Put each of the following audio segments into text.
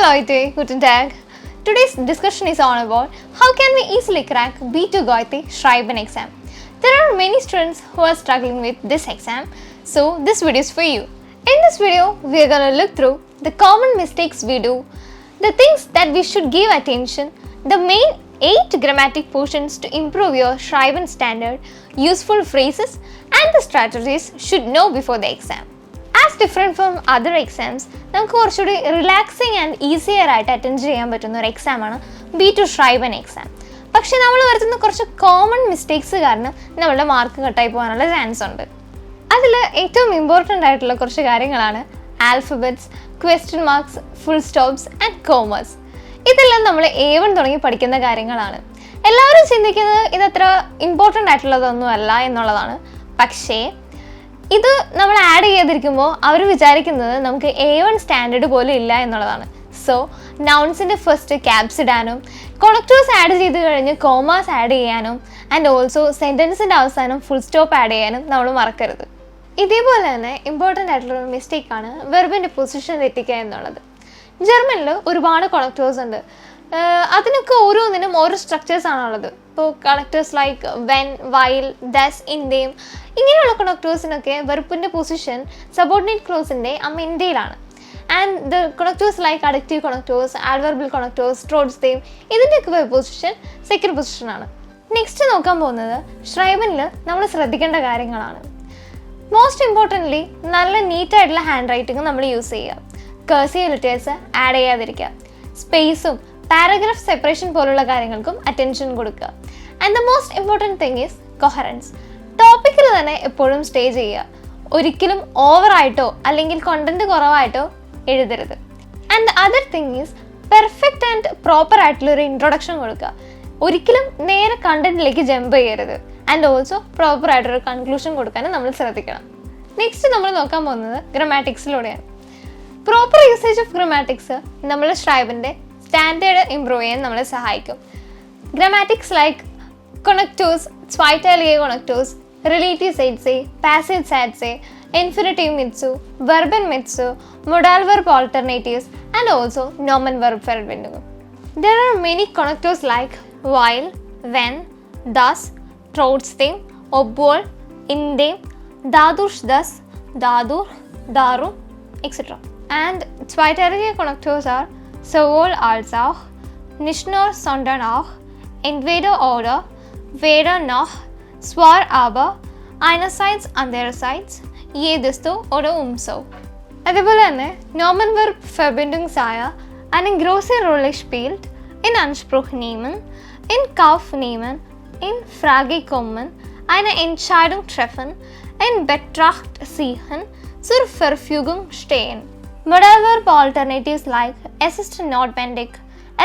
Leute, guten Tag. Today's discussion is on about how can we easily crack B2 Goethe Schreiben exam. There are many students who are struggling with this exam, so this video is for you. In this video, we are going to look through the common mistakes we do, the things that we should give attention, the main 8 grammatic portions to improve your Schreiben standard, useful phrases, and the strategies should know before the exam. As different from other exams, നമുക്ക് കുറച്ചുകൂടി relaxing and easier ആയിട്ട് attend ചെയ്യാൻ പറ്റുന്ന ഒരു എക്സാമാണ് B2 Schreiben exam. പക്ഷെ നമ്മൾ വരുത്തുന്ന കുറച്ച് കോമൺ മിസ്റ്റേക്സ് കാരണം നമ്മളുടെ മാർക്ക് കട്ടായി പോകാനുള്ള ചാൻസ് ഉണ്ട്. അതിൽ ഏറ്റവും ഇമ്പോർട്ടൻ്റ് ആയിട്ടുള്ള കുറച്ച് കാര്യങ്ങളാണ് alphabets, question marks, full stops and commerce. ഇതെല്ലാം നമ്മൾ A1 തുടങ്ങി പഠിക്കുന്ന കാര്യങ്ങളാണ്. എല്ലാവരും ചിന്തിക്കുന്നത് ഇതത്ര ഇമ്പോർട്ടൻ്റ് ആയിട്ടുള്ളതൊന്നും അല്ല എന്നുള്ളതാണ്. പക്ഷേ ഇത് നമ്മൾ ആഡ് ചെയ്തിരിക്കുമ്പോൾ അവർ വിചാരിക്കുന്നത് നമുക്ക് A1 സ്റ്റാൻഡേർഡ് പോലും ഇല്ല എന്നുള്ളതാണ്. സോ നൗൺസിൻ്റെ ഫസ്റ്റ് ക്യാപ്സ് ഇടാനും കൊണക്റ്റേഴ്സ് ആഡ് ചെയ്ത് കഴിഞ്ഞ് കോമാസ് ആഡ് ചെയ്യാനും ആൻഡ് ഓൾസോ സെൻറ്റൻസിൻ്റെ അവസാനം ഫുൾ സ്റ്റോപ്പ് ആഡ് ചെയ്യാനും നമ്മൾ മറക്കരുത്. ഇതേപോലെ തന്നെ ഇമ്പോർട്ടൻ്റ് ആയിട്ടുള്ളൊരു മിസ്റ്റേക്കാണ് വെർബിൻ്റെ പൊസിഷൻ തെറ്റിക്കുക എന്നുള്ളത്. ജർമ്മനിൽ ഒരുപാട് കൊണക്റ്റേഴ്സ് ഉണ്ട്. അതിനൊക്കെ ഓരോന്നിനും ഓരോ സ്ട്രക്ചേഴ്സ് ആണുള്ളത്. ഇപ്പോൾ കണക്റ്റേഴ്സ് ലൈക്ക് വെൻ, വൈൽ, ദസ്, ഇൻഡേം ഇങ്ങനെയുള്ള കണക്റ്റേഴ്സിനൊക്കെ വെർബിൻ്റെ പൊസിഷൻ സബോർഡിനേറ്റ് ക്ലോസിൻ്റെ മെൻഡയിലാണ്. ആൻഡ് ദ കണക്റ്റേഴ്സ് ലൈക്ക് അഡക്റ്റീവ് കണക്റ്റേഴ്സ്, ആഡ്വർബൽ കണക്റ്റേഴ്സ്, ട്രോഡ്സ് തേം ഇതിൻ്റെയൊക്കെ വെർബ് പൊസിഷൻ സെക്കൻഡ് പൊസിഷനാണ്. നെക്സ്റ്റ് നോക്കാൻ പോകുന്നത് ഷ്രൈബനിൽ നമ്മൾ ശ്രദ്ധിക്കേണ്ട കാര്യങ്ങളാണ്. മോസ്റ്റ് ഇമ്പോർട്ടൻ്റ്ലി നല്ല നീറ്റായിട്ടുള്ള ഹാൻഡ് റൈറ്റിംഗ് നമ്മൾ യൂസ് ചെയ്യുക. കർസീവ് ലെറ്റേഴ്സ് ആഡ് ചെയ്യാതിരിക്കുക. സ്പേസും പാരഗ്രാഫ് സെപ്പറേഷൻ പോലുള്ള കാര്യങ്ങൾക്കും അറ്റൻഷൻ കൊടുക്കുക. And the most important thing is coherence. ടോപ്പിക്കിൽ തന്നെ എപ്പോഴും സ്റ്റേ ചെയ്യുക. ഒരിക്കലും ഓവറായിട്ടോ അല്ലെങ്കിൽ കണ്ടന്റ് കുറവായിട്ടോ എഴുതരുത്. And other thing is perfect and proper ആയിട്ടുള്ളൊരു ഇൻട്രൊഡക്ഷൻ കൊടുക്കുക. ഒരിക്കലും നേരെ കണ്ടന്റിലേക്ക് ജമ്പ് ചെയ്യരുത്. ആൻഡ് ഓൾസോ പ്രോപ്പർ ആയിട്ടൊരു കൺക്ലൂഷൻ കൊടുക്കാനും നമ്മൾ ശ്രദ്ധിക്കണം. നെക്സ്റ്റ് നമ്മൾ നോക്കാൻ പോകുന്നത് ഗ്രാമാറ്റിക്സിലൂടെയാണ്. പ്രോപ്പർ യൂസേജ് ഓഫ് ഗ്രാമാറ്റിക്സ് നമ്മൾ ഷ്രൈബിൻ്റെ സ്റ്റാൻഡേർഡ് ഇംപ്രൂവ് ചെയ്യാൻ നമ്മളെ സഹായിക്കും. ഗ്രാമാറ്റിക്സ് like connectors, zweiteilige connectors, relative satze, passive satze, infinitive mitsu, verben mitsu, modal verb alternatives, and also nomen verb verbindungen. There are many connectors like while, when, thus, trotzdem, obwohl, indem, dadurch das, dadur, darum, etc. And zweiteilige connectors are sowohl als auch, nicht nur sondern auch, entweder oder, weder noch, zwar aber, einerseits andererseits, jedesto oder umso. അതുപോലെ തന്നെ നോമൻ verb വെർബിൻഡുങ്സ് ആയ eine große Rolle spielt, in Anspruch nehmen, in Kauf nehmen, in Frage kommen, eine Entscheidung treffen, in Betracht ziehen, zur Verfügung stehen. Modal verb alternatives like es ist notwendig,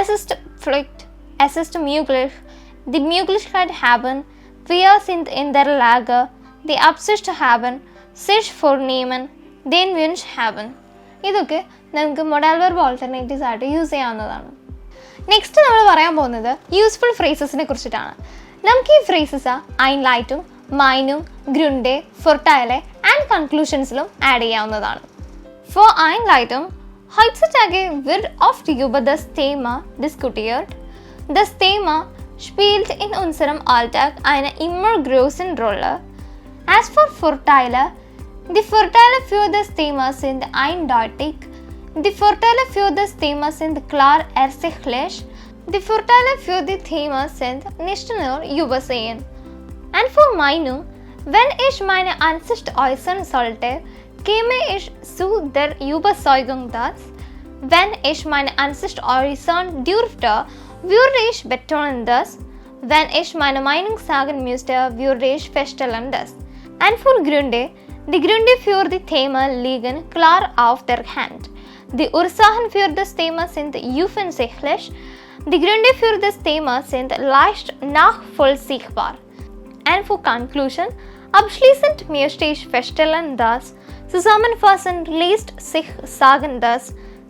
es ist Pflicht, es ist möglich, die Möglichkeit haben, wir sind in der Lage, die Absicht haben, sich vornehmen, den Wunsch haben. ഇതൊക്കെ നമുക്ക് modal verb alternatives ആയിട്ട് use ചെയ്യാവുന്നതാണ്. Next നമ്മൾ പറയാൻ പോകുന്നത് useful ഫ്രേസസിനെ കുറിച്ചിട്ടാണ്. നമുക്ക് ഈ ഫ്രേസസ് ഐൻലൈറ്റും, മൈനും, ഗ്രുണ്ടെ, ഫൊർട്ടൈലെ ആൻഡ് കൺക്ലൂഷൻസിലും ആഡ് ചെയ്യാവുന്നതാണ്. For Einleitung, heutzutage wird oft über das Thema diskutiert. Das Thema spielt in unserem Alltag eine immer größere Rolle. As for Vorteile, die Vorteile für das Thema sind eindeutig. Die Vorteile für das Thema sind klar ersichtlich. Die Vorteile für die Thema sind nicht nur übersehen. Und für Meinung, wenn ich meine Ansicht äußern sollte, käme ich zu der Überzeugung, dass, wenn ich meine Ansicht äußern dürfte, würde ich betonen, dass, wenn ich meine Meinung sagen müsste, würde ich feststellen, dass. Und für Gründe, die Gründe für die Thema liegen klar auf der Hand. Die Ursachen für das Thema sind offensichtlich. Die Gründe für das Thema sind leicht nachvollziehbar. Und für Conclusion, abschließend möchte ich feststellen, dass zusammenfassend lässt sich sagen, dass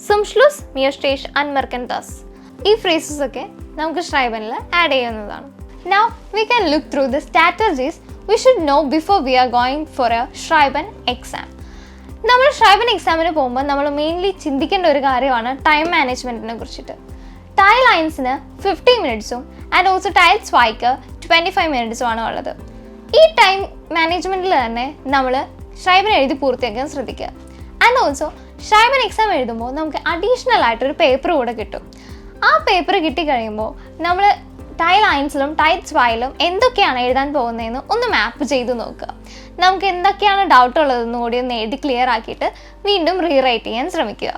zum Schluss möchte ich anmerken, dass. ഈ phrases ഒക്കെ നമുക്ക് ഷ്രൈബനിൽ add ചെയ്യുന്നതാണ്. Now we can look through the strategies we should know before we are going for a Schreiben exam. നമ്മൾ ഷ്രൈബൻ എക്സാമിന് പോകുമ്പോൾ നമ്മൾ mainly ചിന്തിക്കേണ്ട ഒരു കാര്യമാണ് ടൈം മാനേജ്മെൻറ്റിനെ കുറിച്ചിട്ട്. ടൈൽ ലൈൻസിന് 50 മിനിറ്റ്സും ആൻഡ് ഓൾസോ ടൈൽ സ്വായ്ക്ക് 25 മിനിറ്റ്സും ആണ് ഉള്ളത്. ഈ ടൈം മാനേജ്മെൻറ്റിൽ തന്നെ നമ്മൾ ഷ്രൈബൻ എഴുതി പൂർത്തിയാക്കാൻ ശ്രദ്ധിക്കുക. ആൻഡ് ഓൾസോ ഷ്രൈബൻ എക്സാം എഴുതുമ്പോൾ നമുക്ക് അഡീഷണൽ ആയിട്ടൊരു പേപ്പർ കൂടെ കിട്ടും. ആ പേപ്പർ കിട്ടിക്കഴിയുമ്പോൾ നമ്മൾ ടൈൽ ലൈൻസിലും ടൈൽ സ്വായിലും എന്തൊക്കെയാണ് എഴുതാൻ പോകുന്നതെന്ന് ഒന്ന് മാപ്പ് ചെയ്ത് നോക്കുക. നമുക്ക് എന്തൊക്കെയാണ് ഡൗട്ട് ഉള്ളതെന്ന് കൂടി ഒന്ന് എഴുതി ക്ലിയർ ആക്കിയിട്ട് വീണ്ടും റീറൈറ്റ് ചെയ്യാൻ ശ്രമിക്കുക.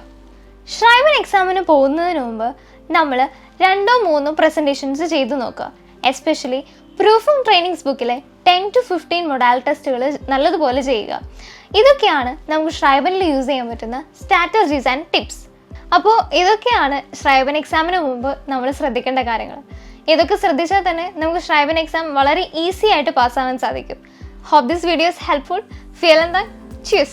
ഷ്രൈബൻ എക്സാമിന് പോകുന്നതിന് മുമ്പ് നമ്മൾ 2-3 പ്രസൻറ്റേഷൻസ് ചെയ്ത് നോക്കുക. എസ്പെഷ്യലി പ്രൂഫും ട്രെയിനിങ്സ് ബുക്കിലെ 10 to 15 മൊഡാൽ ടെസ്റ്റുകൾ നല്ലതുപോലെ ചെയ്യുക. ഇതൊക്കെയാണ് നമുക്ക് ഷ്രൈബനിൽ യൂസ് ചെയ്യാൻ പറ്റുന്ന സ്ട്രാറ്റജീസ് ആൻഡ് ടിപ്സ്. അപ്പോൾ ഇതൊക്കെയാണ് ഷ്രൈബൻ എക്സാമിന് മുമ്പ് നമ്മൾ ശ്രദ്ധിക്കേണ്ട കാര്യങ്ങൾ. ഇതൊക്കെ ശ്രദ്ധിച്ചാൽ തന്നെ നമുക്ക് ഷ്രൈബൻ എക്സാം വളരെ ഈസി ആയിട്ട് പാസ്സാവാൻ സാധിക്കും. Hope this video is helpful. Vielen Dank. Tschüss.